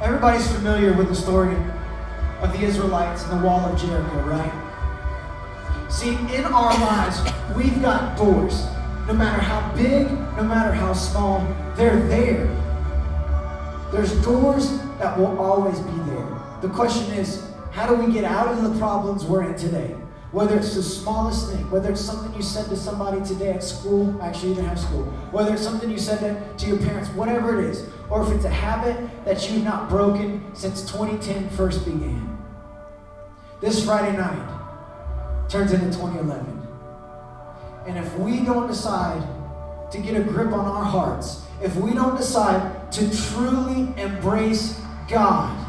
Everybody's familiar with the story of the Israelites and the wall of Jericho, right? See, in our lives, we've got doors. No matter how big, no matter how small, they're there. There's doors that will always be there. The question is, how do we get out of the problems we're in today? Whether it's the smallest thing, whether it's something you said to somebody today at school, actually you didn't have school, whether it's something you said to your parents, whatever it is, or if it's a habit that you've not broken since 2010 first began. This Friday night turns into 2011. And if we don't decide to get a grip on our hearts, if we don't decide to truly embrace God,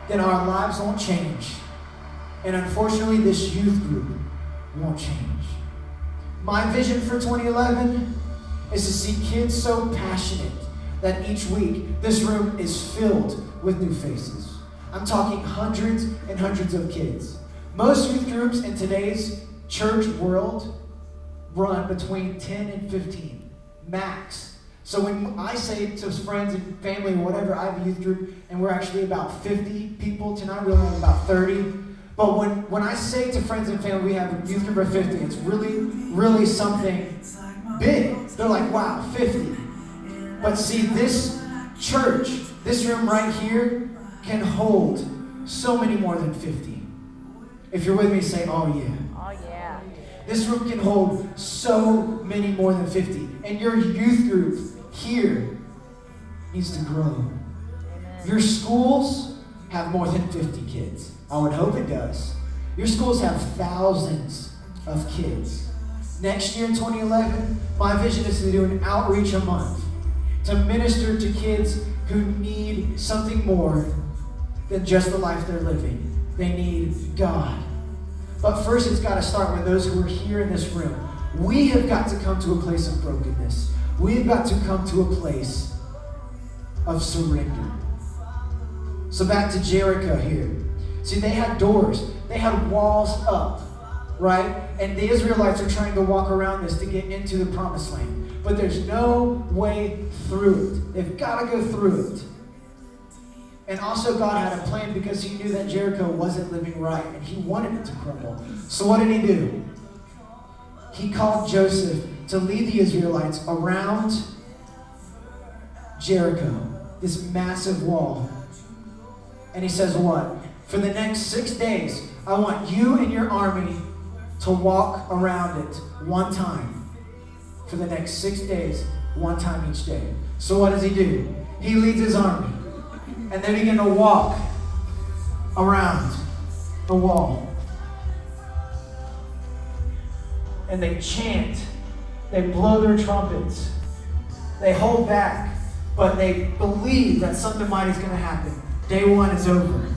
then our lives won't change. And unfortunately, this youth group won't change. My vision for 2011 is to see kids so passionate that each week this room is filled with new faces. I'm talking hundreds and hundreds of kids. Most youth groups in today's church world run between 10 and 15, max. So when I say to friends and family or whatever, I have a youth group, and we're actually about 50 people tonight, we only have about 30. But when I say to friends and family we have a youth group of 50, it's really, really something big. They're like, wow, 50. But see, this church, this room right here, can hold so many more than 50. If you're with me, say, oh yeah. Oh yeah. This room can hold so many more than 50. And your youth group here needs to grow. Amen. Your schools have more than 50 kids. I would hope it does. Your schools have thousands of kids. Next year in 2011, my vision is to do an outreach a month to minister to kids who need something more than just the life they're living. They need God. But first, it's got to start with those who are here in this room. We have got to come to a place of brokenness. We've got to come to a place of surrender. So back to Jericho here. See, they had doors. They had walls up, right? And the Israelites are trying to walk around this to get into the promised land. But there's no way through it. They've got to go through it. And also God had a plan because he knew that Jericho wasn't living right and he wanted it to crumble. So what did he do? He called Joseph to lead the Israelites around Jericho, this massive wall. And he says what? For the next 6 days, I want you and your army to walk around it one time. For the next 6 days, one time each day. So what does he do? He leads his army. And they begin to walk around the wall. And they chant. They blow their trumpets. They hold back. But they believe that something mighty is going to happen. Day one is over.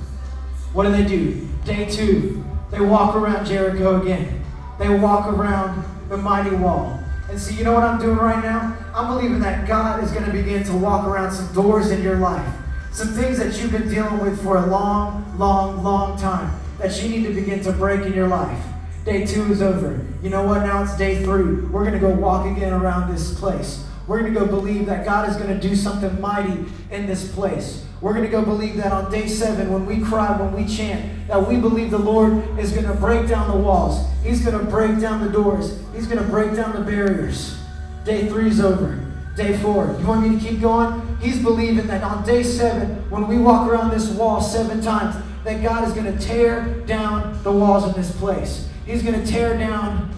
What do? Day two, they walk around Jericho again. They walk around the mighty wall. And see, you know what I'm doing right now? I'm believing that God is going to begin to walk around some doors in your life. Some things that you've been dealing with for a long, long, long time that you need to begin to break in your life. Day two is over. You know what? Now it's day three. We're going to go walk again around this place. We're going to go believe that God is going to do something mighty in this place. We're going to go believe that on day 7, when we cry, when we chant, that we believe the Lord is going to break down the walls. He's going to break down the doors. He's going to break down the barriers. Day 3 is over. Day 4. You want me to keep going? He's believing that on day 7, when we walk around this wall 7 times, that God is going to tear down the walls in this place. He's going to tear down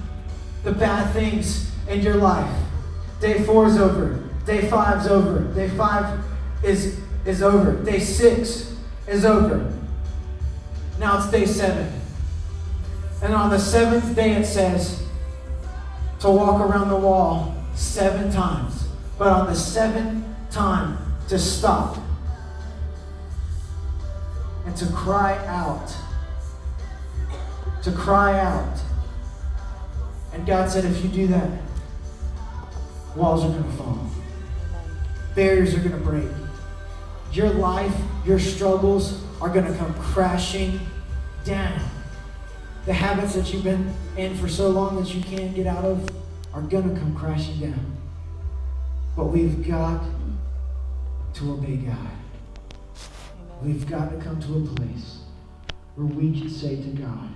the bad things in your life. Day 4 is over. Day 5 is over. Day 5 is over. Day 6 is over. Now it's day 7. And on the 7th day it says to walk around the wall 7 times. But on the 7th time to stop and to cry out. To cry out. And God said, if you do that, walls are going to fall. Barriers are going to break. Your life, your struggles are going to come crashing down. The habits that you've been in for so long that you can't get out of are going to come crashing down. But we've got to obey God. we've got to come to a place where we can say to God,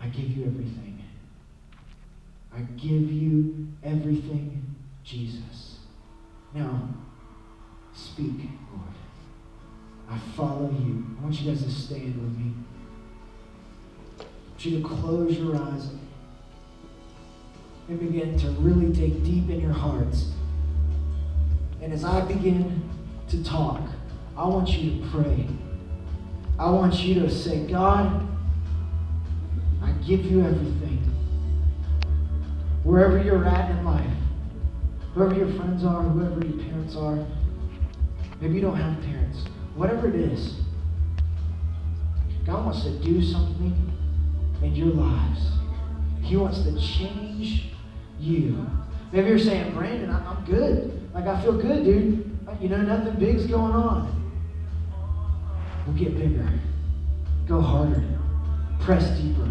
I give you everything. I give you everything, Jesus. Now, speak, Lord. I follow you. I want you guys to stand with me. I want you to close your eyes and begin to really dig deep in your hearts. And as I begin to talk, I want you to pray. I want you to say, God, I give you everything. Wherever you're at in life, whoever your friends are, whoever your parents are, maybe you don't have parents, whatever it is, God wants to do something in your lives. He wants to change you. Maybe you're saying, Brandon, I'm good. Like, I feel good, dude. You know, nothing big's going on. We'll get bigger. Go harder. Press deeper.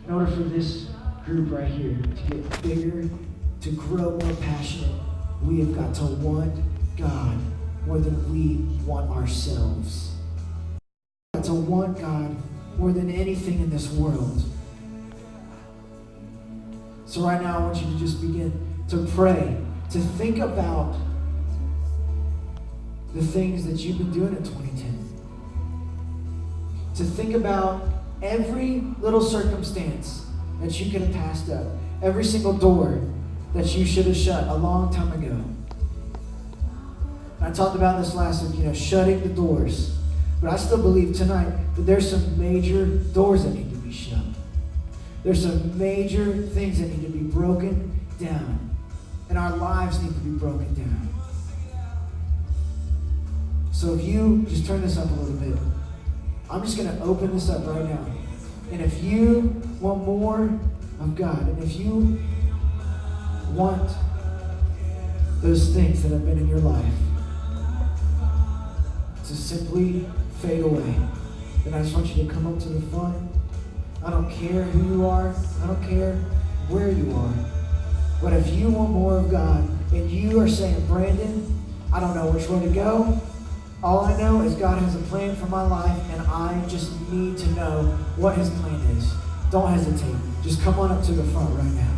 In order for this group right here to get bigger, to grow more passionate, we have got to want God more than we want ourselves. We've got to want God more than anything in this world. So right now I want you to just begin to pray, to think about the things that you've been doing in 2010. To think about every little circumstance that you could have passed up. Every single door that you should have shut a long time ago. I talked about this last week, shutting the doors. But I still believe tonight that there's some major doors that need to be shut. There's some major things that need to be broken down. And our lives need to be broken down. So if you just turn this up a little bit, I'm just going to open this up right now. And if you want more of God, and if you want those things that have been in your life to simply fade away, then I just want you to come up to the front. I don't care who you are. I don't care where you are. But if you want more of God, and you are saying, Brandon, I don't know which way to go. All I know is God has a plan for my life, and I just need to know what his plan is. Don't hesitate. Just come on up to the front right now.